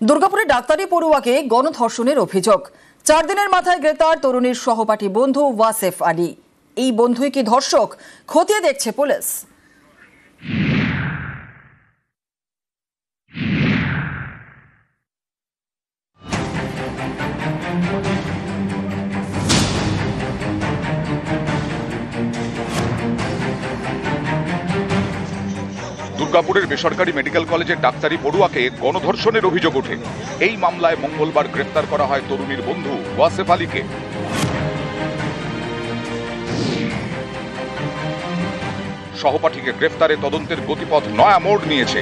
দুর্গাপুরে ডাক্তারি পড়ুয়াকে গণধর্ষণের অভিযোগ। 4 দিনের মাথায় গ্রেপ্তার তরুণীর সহপাঠী বন্ধু ওয়াসেফ আলী। এই বন্ধুই কি ধর্ষক, খতিয়ে দেখছে পুলিশ। দুর্গাপুরের বেসরকারি মেডিকেল কলেজের ডাক্তারি পড়ুয়াকে গণধর্ষণের অভিযোগ ওঠে। এই মামলায় মঙ্গলবার গ্রেপ্তার করা হয় তরুণীর বন্ধু ওয়াসেফ আলীকে। সহপাঠীকে গ্রেফতারে তদন্তের গতিপথ নয়া মোড় নিয়েছে।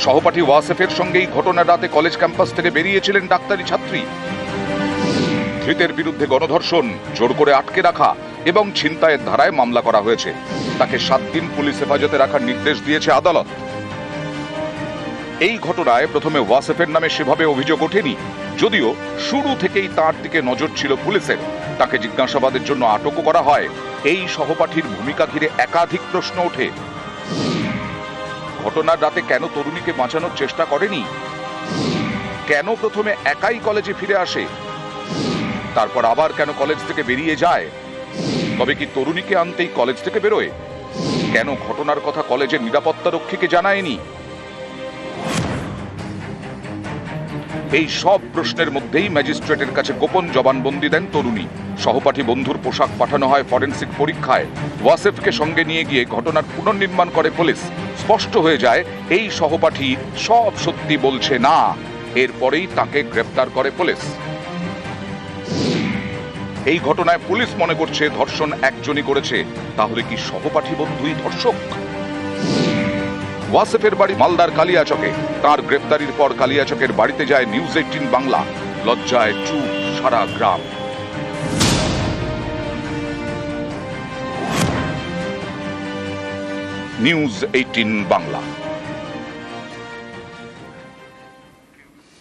সহপাঠী ওয়াসেফের সঙ্গেই ঘটনার রাতে কলেজ ক্যাম্পাস থেকে বেরিয়েছিলেন ডাক্তারি ছাত্রী। ধৃতের বিরুদ্ধে গণধর্ষণ, জোর করে আটকে রাখা এবং ছিনতাইয়ের ধারায় মামলা করা হয়েছে। তাকে 7 দিন পুলিশ হেফাজতে রাখার নির্দেশ দিয়েছে আদালত। এই ঘটনায় প্রথমে ওয়াসেফের নামে সেভাবে অভিযোগ ওঠেনি, যদিও শুরু থেকেই তার দিকে নজর ছিল পুলিশের। তাকে জিজ্ঞাসাবাদের জন্য আটকও করা হয়। এই সহপাঠীর ভূমিকা ঘিরে একাধিক প্রশ্ন ওঠে। ঘটনার রাতে কেন তরুণীকে বাঁচানোর চেষ্টা করেনি? কেন প্রথমে একাই কলেজে ফিরে আসে, তারপর আবার কেন কলেজ থেকে বেরিয়ে যায়? তবে কি তরুণীকে আনতেই কলেজ থেকে বেরোয়? কেন ঘটনার কথা কলেজের নিরাপত্তা রক্ষীকে জানায়নি? এই সব প্রশ্নের মধ্যেই ম্যাজিস্ট্রেটের কাছে গোপন জবানবন্দি দেন তরুণী। সহপাঠী বন্ধুর পোশাক পাঠানো হয় ফরেনসিক পরীক্ষায়। ওয়াসেফকে সঙ্গে নিয়ে গিয়ে ঘটনার পুনর্নির্মাণ করে পুলিশ। স্পষ্ট হয়ে যায় এই সহপাঠী সব সত্যি বলছে না। এরপরেই তাকে গ্রেফতার করে পুলিশ। এই ঘটনায় পুলিশ মনে করছে ধর্ষণ একজনই করেছে। তাহলে কি সহপাঠী বন্ধুই ধর্ষক? ওয়াসেফের বাড়ি মালদার কালিয়াচকে। তার গ্রেফতারির পর কালিয়াচকের বাড়িতে যায় নিউজ 18 বাংলা। লজ্জায় চুপ সারা গ্রাম। নিউজ 18 বাংলা।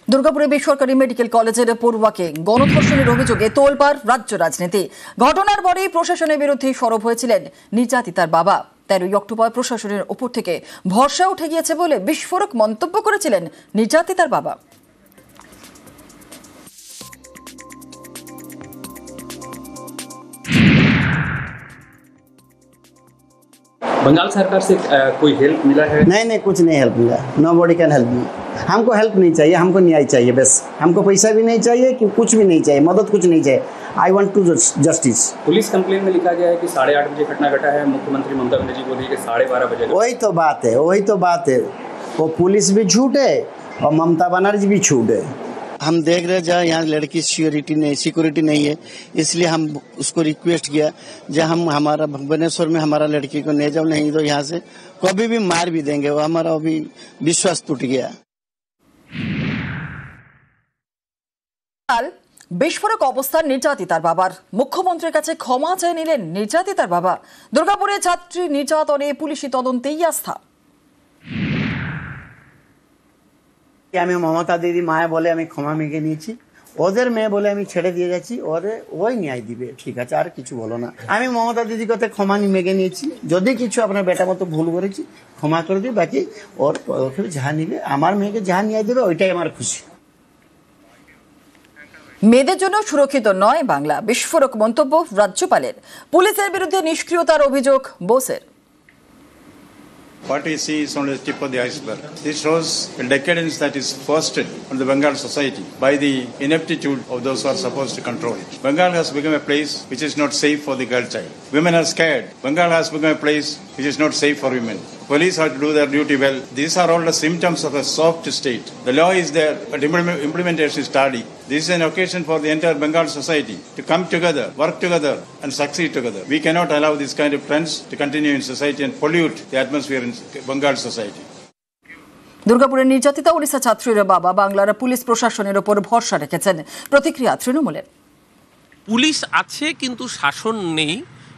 দুর্গাপুরে বেসরকারি মেডিকেল কলেজের পড়ুয়াকে গণধর্ষণের অভিযোগে তোলপাড় রাজ্য রাজনীতি। ঘটনার পরেই প্রশাসনের বিরুদ্ধে সরব হয়েছিলেন নির্যাতিতার বাবা। 13 অক্টোবর প্রশাসনের উপর থেকে ভরসা উঠে গিয়েছে বলে বিস্ফোরক মন্তব্য করেছিলেন নির্যাতিতার বাবা। बंगाल सरकार से कोई हेल्प मिला है? नहीं, कुछ नहीं हेल्प मिला। Nobody can help me. हमको हेल्प नहीं चाहिए, हमको न्याय चाहिए बस। हमको पैसा भी नहीं चाहिए, कि कुछ भी नहीं चाहिए, मदद कुछ नहीं चाहिए। I want to justice. Police complain में लिखा गया है कि 8:30 बजे घटना घटा है। मुख्यमंत्री ममता बनर्जी बोली कि 12:30 बजे। वही तो बात है। वो पुलिस भी झूठ है और ममता बनर्जी भी झूठ है। हम देख रहे जहाँ यहाँ लड़की सिक्योरिटी नहीं है, इसलिए हम उसको रिक्वेस्ट किया जब हम हमारा भुवनेश्वर में हमारा लड़की को ले जाओ, नहीं तो यहाँ से कभी भी मार भी देंगे। वो हमारा अभी विश्वास टूट गया। বিস্ফোরক অবস্থান নির্যাতিতার বাবার। মুখ্যমন্ত্রীর কাছে ক্ষমা চেয়ে নিলেন নির্যাতিতার বাবা। দুর্গাপুরে ছাত্রী নির্যাতনে পুলিশি তদন্তেই আস্থা। আমি মমতা দিদি মায়া বলে আমি ক্ষমা মেগে নিয়েছি, ওদের মেয়ে বলে আমি ছেড়ে দিয়ে যাচ্ছি। ওই ন্যায় দিবে, ঠিক আছে, আর কিছু বলো না। আমি মমতা দিদির কথা ক্ষমা মেগে নিয়েছি। যদি কিছু আপনার বেটা মতো ভুল করেছি ক্ষমা করে দিই, বাকি ওকে যাহা নিবে, আমার মেয়েকে যাহা ন্যায় দেবে ওইটাই আমার খুশি। মেয়েদের জন্য সুরক্ষিত নয় বাংলা, বিস্ফোরক মন্তব্য রাজ্যপালের। পুলিশের বিরুদ্ধে নিষ্ক্রিয়তার অভিযোগ বোসের। What we see is only the tip of the iceberg. This shows a decadence that is fostered on the Bengal society by the ineptitude of those who are supposed to control it. Bengal has become a place which is not safe for the girl child. Women are scared. Bengal has become a place which is not safe for women. Police have to do their duty well. These are all the symptoms of a soft state. The law is there, but implementation is tardy. This is an occasion for the entire Bengal society to come together, work together, and succeed together. We cannot allow this kind of trends to continue in society and pollute the atmosphere in Bengal society. দুর্গাপুরের নির্যাতিতা ওড়িশা ছাত্রীর বাবা বাংলার police প্রশাসনের উপর ভরসা রেখেছেন। প্রতিক্রিয়া তৃণমূলের। পুলিশ আছে কিন্তু শাসন নেই,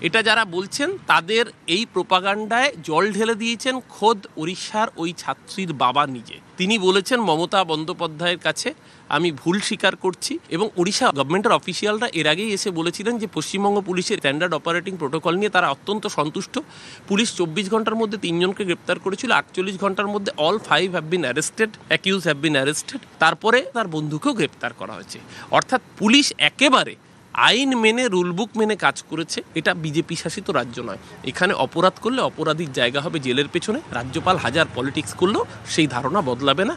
এটা যারা বলছেন তাদের এই প্রোপাগান্ডায় জল ঢেলে দিয়েছেন খোদ উড়িষ্যার ওই ছাত্রীর বাবা নিজে। তিনি বলেছেন মমতা বন্দ্যোপাধ্যায়ের কাছে আমি ভুল স্বীকার করছি, এবং উড়িষ্যা গভর্নমেন্টের অফিসিয়ালরা এর আগেই এসে বলেছিলেন যে পশ্চিমবঙ্গ পুলিশের স্ট্যান্ডার্ড অপারেটিং প্রোটোকল নিয়ে তারা অত্যন্ত সন্তুষ্ট। পুলিশ 24 ঘন্টার মধ্যে 3 জনকে গ্রেপ্তার করেছিল, 48 ঘন্টার মধ্যে all 5 have been arrested, accused have been arrested. তারপরে তার বন্ধুকেও গ্রেপ্তার করা হয়েছে। অর্থাৎ পুলিশ একেবারে আইন মেনে রুলবুক মেনে কাজ করেছে। এটা বিজেপি শাসিত রাজ্য নয়। এখানে অপরাধ করলে অপরাধীর জায়গা হবে জেলের পেছনে। রাজ্যপাল হাজার পলিটিক্স করলেও সেই ধারণা বদলাবে না।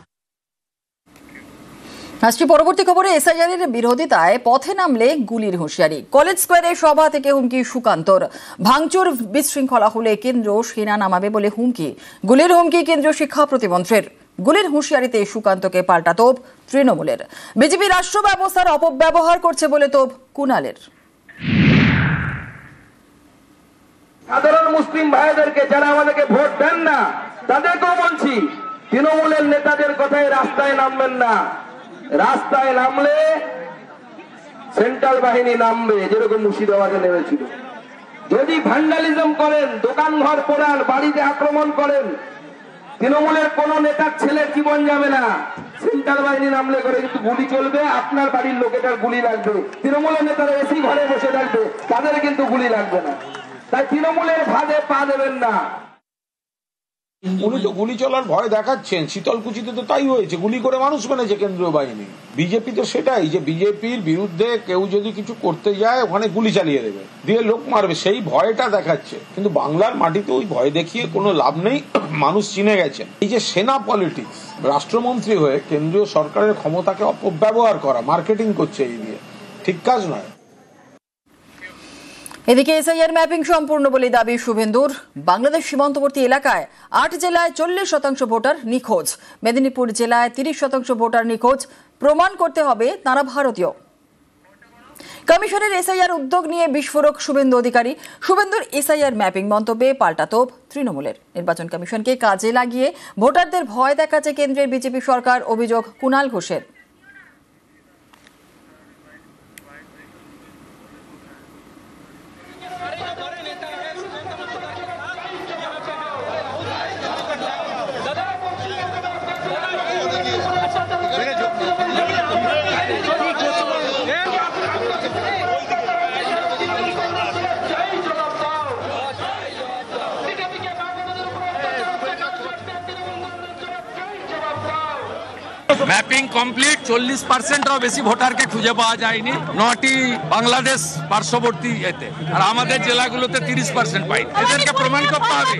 আসছি পরবর্তী খবরে। এসআইআর এর বিরোধিতায় পথে নামলে গুলির হুঁশিয়ারি। কলেজ স্কোয়ারে সভা থেকে হুমকি সুকান্তর। ভাঙচুর বিশৃঙ্খলা হলে কেন্দ্র সেনা নামাবে বলে হুমকি। গুলির হুমকি কেন্দ্রীয় শিক্ষা প্রতিমন্ত্রীর। গুলির হুঁশিয়ারিতে সুকান্তকে পাল্টা তোপ তৃণমূলের। বিজেপি রাষ্ট্র ব্যবস্থার অপব্যবহার করছে বলে তোপ কুণালের। সাধারণ মুসলিম ভাইদেরকে যারা আমাদেরকে ভোট দেন না তাদেরকেও বলছি, তৃণমূলের নেতাদের কথায় রাস্তায় নামবেন না। রাস্তায় নামলে সেন্ট্রাল বাহিনী নামবে, যেরকম মুর্শিদাবাদে নেমেছিল। যদি ভ্যান্ডালিজম করেন, দোকান ঘর পোড়ান, বাড়িতে আক্রমণ করেন, তৃণমূলের কোন নেতার ছেলের জীবন যাবে না। সেন্ট্রাল বাহিনী নামলে করে কিন্তু গুলি চলবে, আপনার বাড়ির লোকেটার গুলি লাগবে। তৃণমূলের নেতারা এসি ঘরে বসে থাকবে, তাদের কিন্তু গুলি লাগবে না। তাই তৃণমূলের ভাগে পা দেবেন না। উনি তো গুলি চলার ভয় দেখাচ্ছেন। শীতলকুচিতে তো তাই হয়েছে, গুলি করে মানুষ মেরেছে কেন্দ্রীয় বাহিনী। বিজেপি তো সেটাই, যে বিজেপির বিরুদ্ধে কেউ যদি কিছু করতে যায় ওখানে গুলি চালিয়ে দেবে, দিয়ে লোক মারবে, সেই ভয়টা দেখাচ্ছে। কিন্তু বাংলার মাটিতে ওই ভয় দেখিয়ে কোনো লাভ নেই, মানুষ চিনে গেছেন। এই যে সেনা পলিটিক্স, রাষ্ট্রমন্ত্রী হয়ে কেন্দ্রীয় সরকারের ক্ষমতাকে অপব্যবহার করা, মার্কেটিং করছে, এই দিয়ে ঠিক কাজ নয়। এদিকে এসআইআর ম্যাপিং সম্পূর্ণ বলে দাবি শুভেন্দুর। বাংলাদেশ সীমান্তবর্তী এলাকায় 8 জেলায় 40% ভোটার নিখোঁজ। মেদিনীপুর জেলায় 30% ভোটার নিখোঁজ। প্রমাণ করতে হবে তারা ভারতীয়। কমিশনের এসআইআর উদ্যোগ নিয়ে বিস্ফোরক শুভেন্দু অধিকারী। শুভেন্দুর এসআইআর ম্যাপিং মন্তব্যে পাল্টা তোপ তৃণমূলের। নির্বাচন কমিশনকে কাজে লাগিয়ে ভোটারদের ভয় দেখাচ্ছে কেন্দ্রের বিজেপি সরকার, অভিযোগ কুণাল ঘোষের। Mapping complete. 40%-ও বেশি ভোটারকে খুঁজে পাওয়া যায়নি। 9টি বাংলাদেশ পার্শ্ববর্তী এতে, আর আমাদের জেলাগুলোতে 30% পাই। এদেরকে প্রমাণ করতে হবে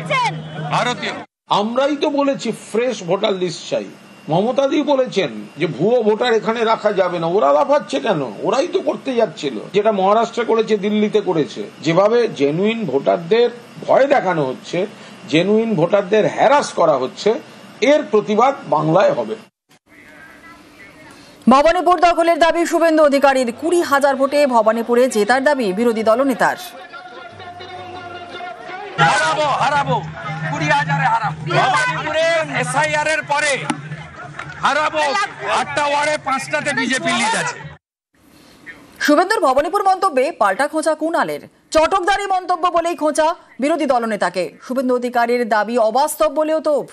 ভারতীয়। আমরাই তো বলেছি ফ্রেশ ভোটার লিস্ট চাই। মমতাদি বলেছেন যে ভুয়ো ভোটার এখানে রাখা যাবে না। ওরা লাফাচ্ছে কেন? ওরাই তো করতে যাচ্ছিল, যেটা মহারাষ্ট্রে করেছে, দিল্লিতে করেছে। যেভাবে জেনুইন ভোটারদের ভয় দেখানো হচ্ছে, জেনুইন ভোটারদের হ্যারাস করা হচ্ছে, এর প্রতিবাদ বাংলায় হবে। ভবানীপুর দখলের দাবি শুভেন্দু অধিকারীর। 20,000 ভোটে ভবানীপুরে জেতার দাবি বিরোধী দলনেতার। হারাবো 20,000-এ হারাবো। ভবানীপুরে এসআইআর এর পরে হারাবো। 8টা ওয়ার্ডে 5টাতে বিজেপি লিড আছে। শুভেন্দুর ভবানীপুর মন্তব্যে পাল্টা খোঁচা কুণালের। চটকদারি মন্তব্য বলেই খোঁচা বিরোধী দলনেতাকে। শুভেন্দু অধিকারীর দাবি অবাস্তব বলেও তোপ।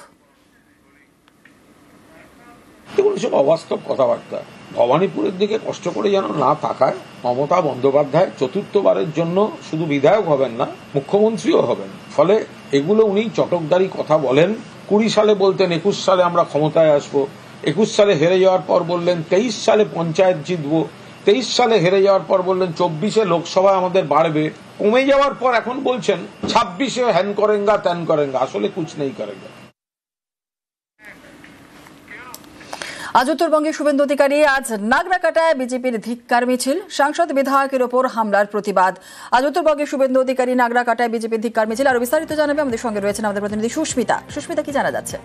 সব অবাস্তব কথাবার্তা। ভবানীপুরের দিকে কষ্ট করে যেন না তাকায়। মমতা বন্দ্যোপাধ্যায় চতুর্থবারের জন্য শুধু বিধায়ক হবেন না, মুখ্যমন্ত্রীও হবেন। ফলে এগুলো উনি চটকদারি কথা বলেন। 20 সালে বলতেন 21 সালে আমরা ক্ষমতায় আসবো, 21 সালে হেরে যাওয়ার পর বললেন 23 সালে পঞ্চায়েত জিতবো, 23 সালে হেরে যাওয়ার পর বললেন 24-এ লোকসভা আমাদের বাড়বে, কমে যাওয়ার পর এখন বলছেন 26-এ হ্যান করেঙ্গা ত্যান করেঙ্গা। আসলে কুছ নেই করেঙ্গা। আজ উত্তরবঙ্গে শুভেন্দু অধিকারী। আজ নাগরাকাটায় বিজেপির ধিক্কার মিছিল। সাংসদ বিধায়কের ওপর হামলার প্রতিবাদ। আজ উত্তরবঙ্গে শুভেন্দু অধিকারী, নাগরাকাটায় বিজেপির ধিক্কার মিছিল। আরো বিস্তারিত জানাবে আমাদের সঙ্গে রয়েছেন আমাদের প্রতিনিধি সুস্মিতা। সুস্মিতা, কি জানা যাচ্ছে?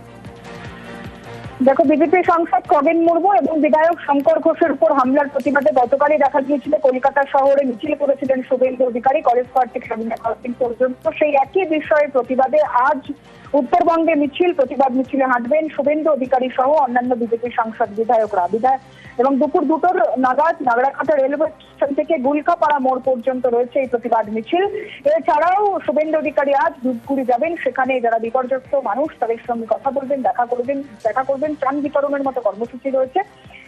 দেখো, বিজেপি সাংসদ খগেন মুর্মু এবং বিধায়ক শঙ্কর ঘোষের উপর হামলার প্রতিবাদে গতকালই দেখা গিয়েছিল কলকাতা শহরে মিছিল করেছিলেন শুভেন্দু অধিকারী, কলেজ স্কোয়ার থেকে স্বাধীনতা ক্রসিং পর্যন্ত। সেই একই বিষয়ের প্রতিবাদে আজ উত্তরবঙ্গে মিছিল, প্রতিবাদ মিছিলে হাঁটবেন শুভেন্দু অধিকারী সহ অন্যান্য বিজেপি সাংসদ বিধায়করা। এবং দুপুর 2টোর নাগাদ নাগরাকাটা রেলওয়ে স্টেশন থেকে গুলকাপাড়া মোড় পর্যন্ত রয়েছে এই প্রতিবাদ মিছিল। এছাড়াও শুভেন্দু অধিকারী আজ ধূপগুড়ি যাবেন, সেখানে যারা বিপর্যস্ত মানুষ তাদের সঙ্গে কথা বলবেন, দেখা করবেন, ত্রাণ বিতরণের মতো কর্মসূচি রয়েছে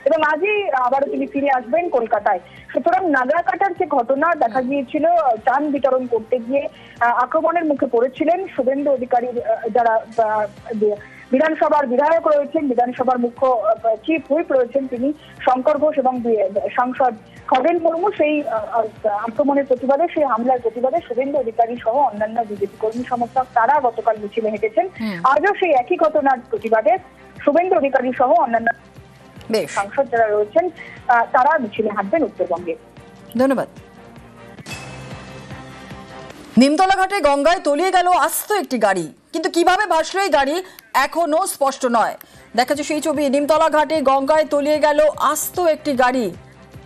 এবং আজই আবারও তিনি ফিরে আসবেন কলকাতায়। সুতরাং নাগরাকাটার যে ঘটনা দেখা গিয়েছিল, ত্রাণ বিতরণ করতে গিয়ে আক্রমণের মুখে পড়েছিলেন শুভেন্দু অধিকারীর যারা বিধানসভার বিধায়ক রয়েছেন, বিধানসভার মুখ্য চিফ হুইপ রয়েছেন তিনি শঙ্কর ঘোষ এবং সাংসদ খগেন মুর্মু, সেই আক্রমণের প্রতিবাদে, সেই হামলার প্রতিবাদে শুভেন্দু অধিকারী সহ অন্যান্য বিজেপি কর্মী সমর্থক তারা গতকাল মিছিলে হেঁটেছেন। আজও সেই একই ঘটনার প্রতিবাদে শুভেন্দু অধিকারী সহ অন্যান্য সাংসদ যারা রয়েছেন তারা মিছিলে হাঁটবেন উত্তরবঙ্গে। ধন্যবাদ। নিমতলা ঘাটে গঙ্গায় তলিয়ে গেল আস্ত একটি গাড়ি, কিন্তু কিভাবে ভাসলো এই গাড়ি এখনো স্পষ্ট নয়। দেখা যাচ্ছে সেই ছবি, নিমতলা ঘাটে গঙ্গায় তলিয়ে গেল আস্ত একটি গাড়ি,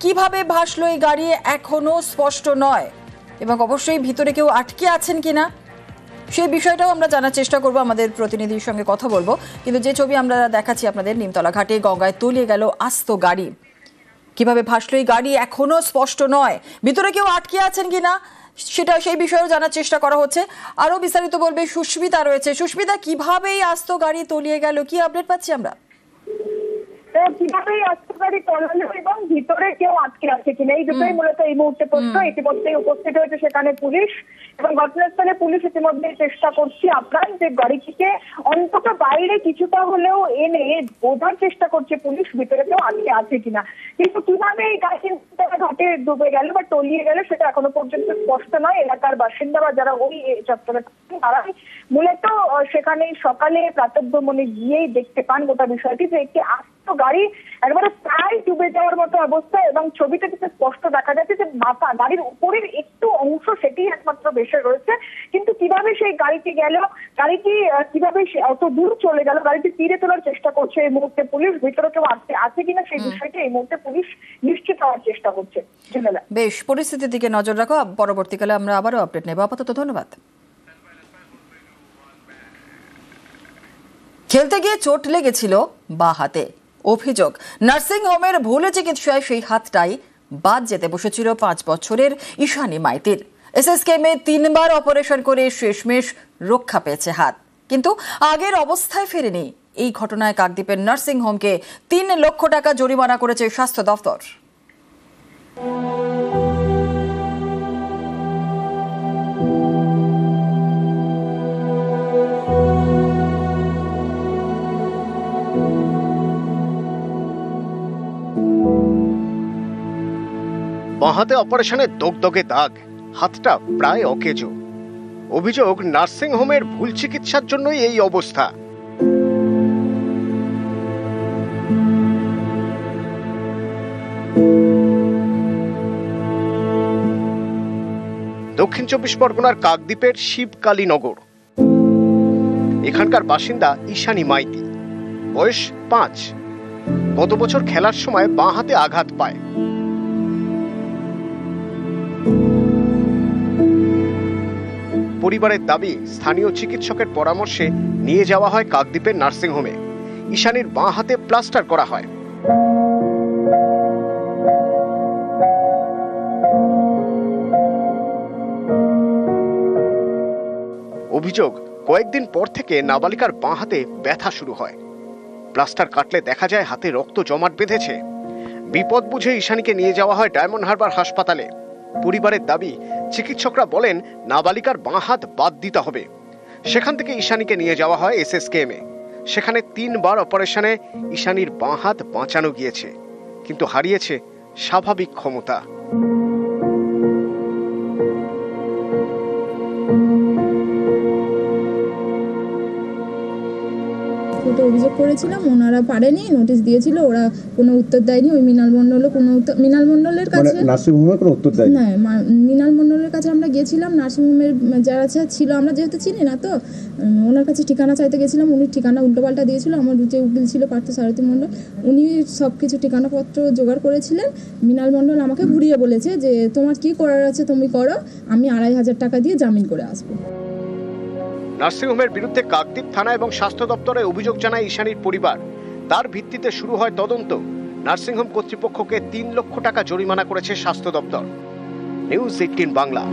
কিভাবে ভাসলো এই গাড়ি এখনো স্পষ্ট নয় এবং অবশ্যই ভিতরে কেউ আটকে আছেন কিনা সেই বিষয়টাও আমরা জানার চেষ্টা করব, আমাদের প্রতিনিধির সঙ্গে কথা বলবো। কিন্তু যে ছবি আমরা দেখাচ্ছি আপনাদের, নিমতলা ঘাটে গঙ্গায় তলিয়ে গেল আস্ত গাড়ি, কিভাবে ভাসলো এই গাড়ি এখনো স্পষ্ট নয়, ভিতরে কেউ আটকে আছেন কিনা সেই বিষয়েও জানার চেষ্টা করা হচ্ছে। আরো বিস্তারিত বলবে সুস্মিতা রয়েছে। সুস্মিতা, কিভাবে এই আস্ত গাড়ি তলিয়ে গেল, কি আপডেট পাচ্ছি আমরা? কিভাবে আস্ত গাড়ি তলালো এবং ভিতরে কেউ আটকে আছে কিনা, এই দুটোই মূলত এই মুহূর্তে প্রশ্ন। ইতিমধ্যেই উপস্থিত হয়েছে সেখানে পুলিশ এবং ঘটনাস্থলে পুলিশ ইতিমধ্যে চেষ্টা করছে আপ্রাণ যে গাড়িটিকে অন্তত বাইরে কিছুটা হলেও এনে বোঝার চেষ্টা করছে পুলিশ ভিতরে কেউ আটকে আছে কিনা। কিন্তু কিভাবে এই গাড়ি ঘাটে ডুবে গেল বা তলিয়ে গেল সেটা এখনো পর্যন্ত স্পষ্ট নয়। এলাকার বাসিন্দা বা যারা ওই চত্বরে তারাই মূলত সেখানে সকালে প্রাতঃভ্রমণে গিয়েই দেখতে পান গোটা বিষয়টি, যে একটি আস্ত গাড়ি একবারে প্রায় ডুবে যাওয়ার মতো অবস্থা এবং ছবিটা যেটা স্পষ্ট দেখা যাচ্ছে যে মাথা গাড়ির উপরের একটু অংশ সেটি একমাত্র ভেসে রয়েছে। কিন্তু কিভাবে সেই গাড়িটি গেল, গাড়িটি কিভাবে অত দূর চলে গেল, গাড়িটি তীরে তোলার চেষ্টা করছে এই মুহূর্তে পুলিশ। ভিতরে কেউ আছে কিনা সেই বিষয়টি এই মুহূর্তে পুলিশ নিশ্চিত হওয়ার চেষ্টা করছে। বেশ, পরিস্থিতির দিকে নজর রাখো, পরবর্তীকালে আমরা আবারও আপডেট নেব। আপাতত ধন্যবাদ। খেলতে গিয়ে চোট লেগেছিল বাঁ হাতে, অভিযোগ নার্সিং হোমের ভুল চিকিৎসায় সেই হাতটাই বাদ যেতে বসেছিল 5 বছরের ঈশানী মাইতির। এসএসকেএমে 3 বার অপারেশন করে শেষমেশ রক্ষা পেয়েছে হাত, কিন্তু আগের অবস্থায় ফেরেনি। এই ঘটনায় কাকদ্বীপের নার্সিং হোমকে 3 লক্ষ টাকা জরিমানা করেছে স্বাস্থ্য দফতর। বাঁহাতে অপারেশনের দগদগে দাগ, হাতটা প্রায় অকেজো। অভিযোগ নার্সিং হোমের ভুল চিকিৎসার জন্যই এই অবস্থা। দক্ষিণ 24 পরগনার কাকদ্বীপের শিবকালীনগর। এখানকার বাসিন্দা ঈশানী মাইতি, বয়স 5। গত বছর খেলার সময় বাঁ হাতে আঘাত পায়। পরিবারের দাবি, স্থানীয় চিকিৎসকের পরামর্শে নিয়ে যাওয়া হয় কাকদ্বীপের নার্সিংহোমে। ঈশানীর বাঁ হাতে প্লাস্টার করা হয়। অভিযোগ, কয়েকদিন পর থেকে নাবালিকার বাঁ হাতে ব্যথা শুরু হয়। প্লাস্টার কাটলে দেখা যায় হাতে রক্ত জমাট বেঁধেছে। বিপদ বুঝে ঈশানীকে নিয়ে যাওয়া হয় ডায়মন্ড হারবার হাসপাতালে। পরিবারের দাবি, চিকিৎসকরা বলেন নাবালিকার বাঁ হাত বাদ দিতে হবে। সেখান থেকে ঈশানীকে নিয়ে যাওয়া হয় এসএসকেএমে। সেখানে 3 বার অপারেশনে ঈশানীর বাঁ হাত বাঁচানো গিয়েছে, কিন্তু হারিয়েছে স্বাভাবিক ক্ষমতা। কোর্টে অভিযোগ করেছিলাম, ওনারা পারেনি, নোটিশ দিয়েছিল, ওরা কোনো উত্তর দেয়নি। ওই মৃণাল মণ্ডলও কোনো মৃণাল মণ্ডলের কাছে নার্সিংহোমে কোনো উত্তর দেয়নি। না, মৃণাল মণ্ডলের কাছে আমরা গিয়েছিলাম, নার্সিংহোমের যারা ছিল, আমরা যেহেতু চিনি না তো ওনার কাছে ঠিকানা চাইতে গেছিলাম। উনি ঠিকানা উল্টোপাল্টা দিয়েছিল। আমার যে উকিল ছিল পার্থ সারথী মণ্ডল, উনি সব কিছু ঠিকানাপত্র জোগাড় করেছিলেন। মৃণাল মণ্ডল আমাকে ঘুরিয়ে বলেছে যে তোমার কি করার আছে তুমি করো, আমি 2500 টাকা দিয়ে জামিন করে আসবো। নার্সিংহোমের বিরুদ্ধে কাকদ্বীপ থানা এবং স্বাস্থ্য দপ্তরে অভিযোগ জানায় ঈশানীর পরিবার। তার ভিত্তিতে শুরু হয় তদন্ত। নার্সিংহোম কর্তৃপক্ষকে 3 লক্ষ টাকা জরিমানা করেছে স্বাস্থ্য দপ্তর। নিউজ 18 বাংলা।